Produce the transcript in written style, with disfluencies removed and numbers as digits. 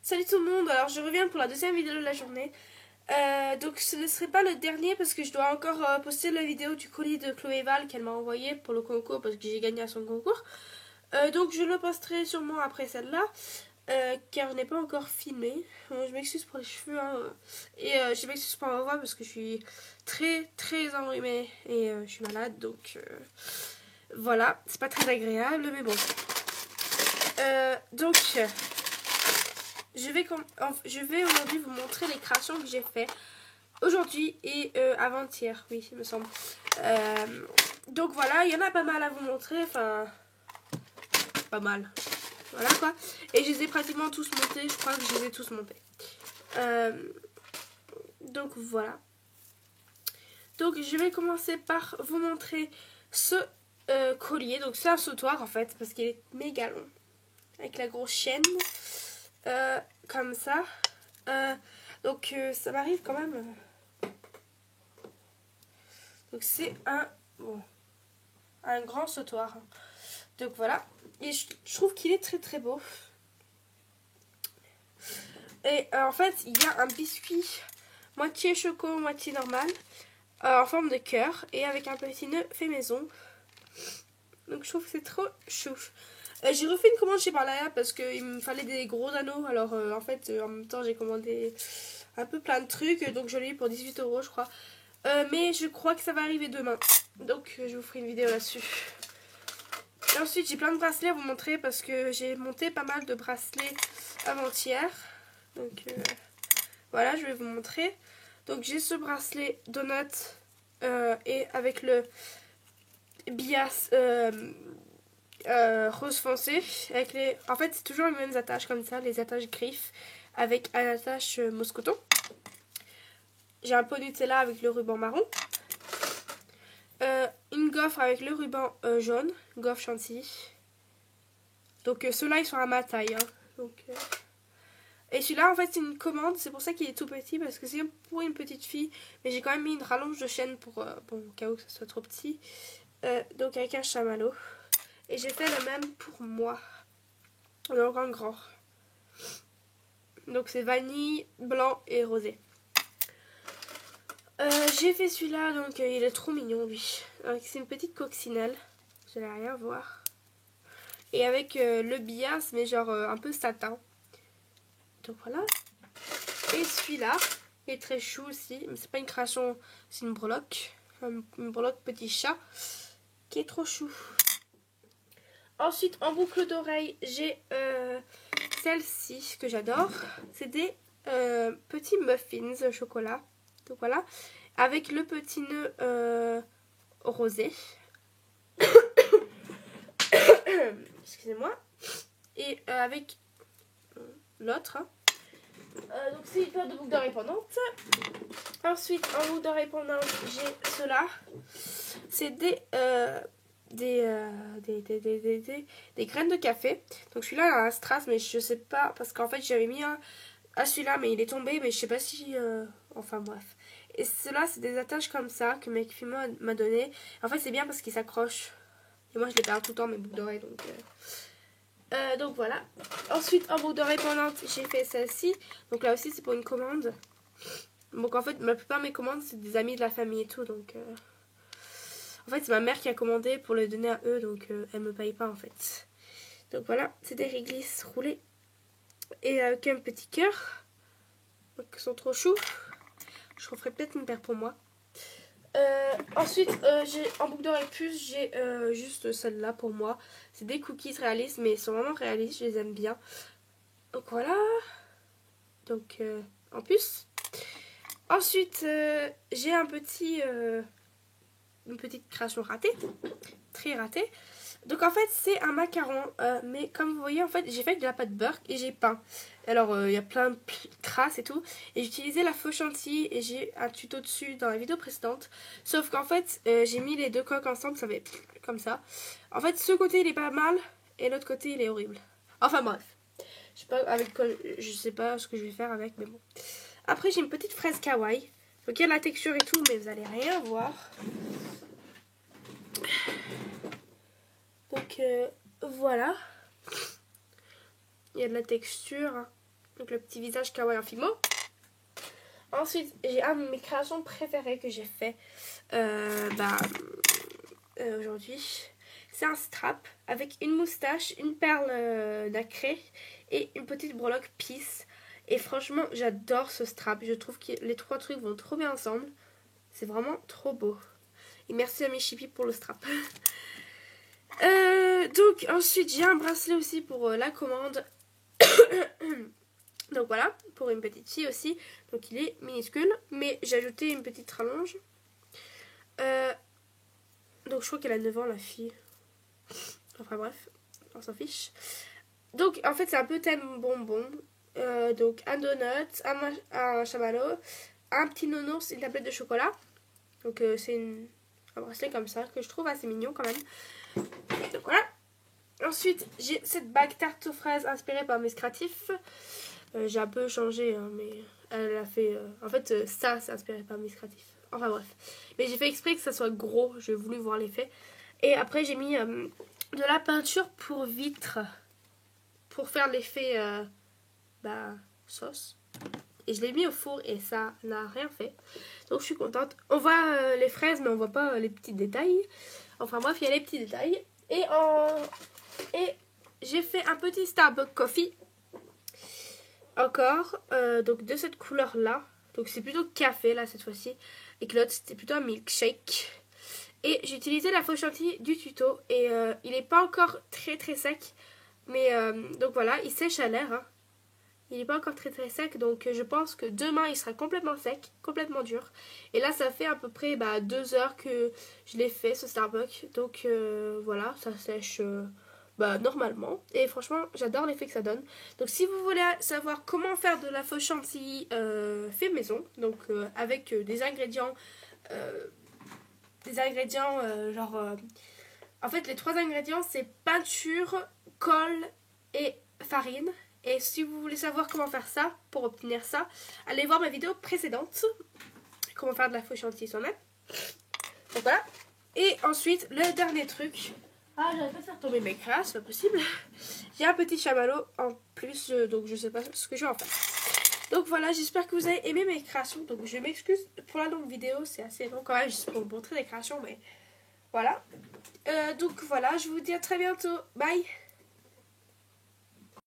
Salut tout le monde, alors je reviens pour la deuxième vidéo de la journée. Donc ce ne serait pas le dernier parce que je dois encore poster la vidéo du colis de Chloé Val qu'elle m'a envoyé pour le concours parce que j'ai gagné à son concours. Donc je le posterai sûrement après celle-là car je n'ai pas encore filmé. Je m'excuse pour les cheveux hein, et je m'excuse pour ma voix parce que je suis très enrhumée et je suis malade donc voilà, c'est pas très agréable mais bon. Donc je vais aujourd'hui vous montrer les créations que j'ai fait aujourd'hui et avant-hier, oui, il me semble. Donc voilà, il y en a pas mal à vous montrer, enfin, pas mal. Voilà quoi. Et je les ai pratiquement tous montés, je crois que je les ai tous montés. Donc voilà. Donc je vais commencer par vous montrer ce collier. Donc c'est un sautoir en fait, parce qu'il est méga long. Avec la grosse chaîne. Comme ça. Donc ça m'arrive quand même. Donc c'est un grand sautoir. Donc voilà. Et je trouve qu'il est très beau. Et en fait il y a un biscuit moitié choco, moitié normal. En forme de cœur. Et avec un petit nœud fait maison. Donc je trouve que c'est trop chou. J'ai refait une commande chez Parlaya parce qu'il me fallait des gros anneaux. Alors en fait en même temps j'ai commandé un peu plein de trucs. Donc je l'ai eu pour 18 € je crois. Mais je crois que ça va arriver demain. Donc je vous ferai une vidéo là-dessus. Et ensuite j'ai plein de bracelets à vous montrer parce que j'ai monté pas mal de bracelets avant-hier. Donc voilà, je vais vous montrer. Donc j'ai ce bracelet donut et avec le bias rose foncé. Avec les... En fait c'est toujours les mêmes attaches comme ça, les attaches griffes avec un attache moscoton. J'ai un pot Nutella avec le ruban marron. Une gaufre avec le ruban jaune, gaufre chantilly. Donc ceux-là ils sont à ma taille. Hein. Donc, et celui-là en fait c'est une commande, c'est pour ça qu'il est tout petit parce que c'est pour une petite fille. Mais j'ai quand même mis une rallonge de chaîne pour bon, au cas où ça soit trop petit. Donc avec un chamallow. Et j'ai fait le même pour moi. Donc en grand. Donc c'est vanille, blanc et rosé. J'ai fait celui-là, donc il est trop mignon lui. C'est une petite coccinelle, vous allez rien voir. Et avec le bias, mais genre un peu satin. Donc voilà. Et celui-là est très chou aussi, mais c'est pas une création, c'est une breloque. Une breloque petit chat qui est trop chou. Ensuite, en boucle d'oreille, j'ai celle-ci que j'adore. C'est des petits muffins au chocolat. Donc voilà, avec le petit nœud rosé. Excusez-moi. Et avec l'autre. Hein. Donc c'est une paire de boucles d'oreilles pendantes. Ensuite, en boucle d'oreilles pendantes, j'ai ceux-là. C'est des graines de café. Donc celui-là a un strass, mais je sais pas, parce qu'en fait j'avais mis un à celui-là, mais il est tombé, mais je sais pas si... Enfin bref. Et ceux-là, c'est des attaches comme ça que mec m'a donné. En fait, c'est bien parce qu'ils s'accrochent. Et moi, je les perds tout le temps, mes boucles d'oreilles. Donc voilà. Ensuite, en boucle d'oreille pendante, j'ai fait celle-ci. Donc là aussi, c'est pour une commande. Donc en fait, la plupart de mes commandes, c'est des amis de la famille et tout. Donc en fait, c'est ma mère qui a commandé pour le donner à eux. Donc elle me paye pas en fait. Donc voilà, c'est des réglisses roulées. Et avec un petit cœur. Donc ils sont trop choux. Je referai peut-être une paire pour moi. Ensuite, j'ai en boucle d'oreille plus, j'ai juste celle-là pour moi. C'est des cookies réalistes, mais ils sont vraiment réalistes, je les aime bien. Donc voilà. Donc en plus. Ensuite, j'ai un petit, une petite création ratée, très ratée. Donc en fait c'est un macaron, mais comme vous voyez en fait j'ai fait de la pâte beurre et j'ai peint. Alors il y a plein de crasses et tout. Et j'ai utilisé la faux chantilly et j'ai un tuto dessus dans la vidéo précédente. Sauf qu'en fait j'ai mis les deux coques ensemble, ça fait comme ça. En fait ce côté il est pas mal et l'autre côté il est horrible. Enfin bref. Je sais pas avec quoi, je sais pas ce que je vais faire avec mais bon. Après j'ai une petite fraise kawaii. Donc il y a la texture et tout mais vous allez rien voir. Donc voilà. Il y a de la texture. Donc le petit visage kawaii en fimo. Ensuite, j'ai un de mes créations préférées que j'ai fait aujourd'hui. C'est un strap avec une moustache, une perle nacrée et une petite breloque Peace. Et franchement, j'adore ce strap. Je trouve que les trois trucs vont trop bien ensemble. C'est vraiment trop beau. Et merci à mes chippies pour le strap. Donc ensuite, j'ai un bracelet aussi pour la commande. Donc voilà, pour une petite fille aussi. Donc il est minuscule, mais j'ai ajouté une petite rallonge. Donc je crois qu'elle a 9 ans la fille. Enfin bref, on s'en fiche. Donc en fait c'est un peu thème bonbon. Donc un donut, un chamallow, un petit nounours, une tablette de chocolat. Donc c'est un bracelet comme ça que je trouve assez mignon quand même. Donc voilà. Ensuite j'ai cette bague tarte aux fraises inspirée par Miss Creatif. J'ai un peu changé hein, mais elle a fait... en fait ça c'est inspiré par Miss Creatif. Enfin bref. Mais j'ai fait exprès que ça soit gros. J'ai voulu voir l'effet. Et après j'ai mis de la peinture pour vitre. Pour faire l'effet sauce. Et je l'ai mis au four et ça n'a rien fait. Donc je suis contente. On voit les fraises mais on voit pas les petits détails. Enfin bref, il y a les petits détails. Et j'ai fait un petit Starbucks Coffee. Encore. Donc de cette couleur là. Donc c'est plutôt café là cette fois-ci. Et que l'autre c'était plutôt un milkshake. Et j'ai utilisé la fausse chantilly du tuto. Et il n'est pas encore très très sec. Mais donc voilà, il sèche à l'air. Hein. Il n'est pas encore très très sec. Donc je pense que demain il sera complètement sec. Complètement dur. Et là ça fait à peu près 2 heures que je l'ai fait ce Starbucks. Donc voilà, ça sèche normalement. Et franchement j'adore l'effet que ça donne. Donc si vous voulez savoir comment faire de la fausse chantilly fait maison. Donc avec des ingrédients... en fait les 3 ingrédients c'est peinture, colle et farine. Et si vous voulez savoir comment faire ça, pour obtenir ça, allez voir ma vidéo précédente, comment faire de la fausse chantilly soi-même. Donc voilà. Et ensuite le dernier truc, j'arrive pas à faire tomber mes crasses, c'est pas possible. J'ai un petit chamallow en plus, donc je sais pas ce que je vais en faire. Donc voilà, j'espère que vous avez aimé mes créations. Donc je m'excuse pour la longue vidéo, c'est assez long quand même, juste pour vous montrer des créations, mais voilà. Donc voilà, je vous dis à très bientôt. Bye!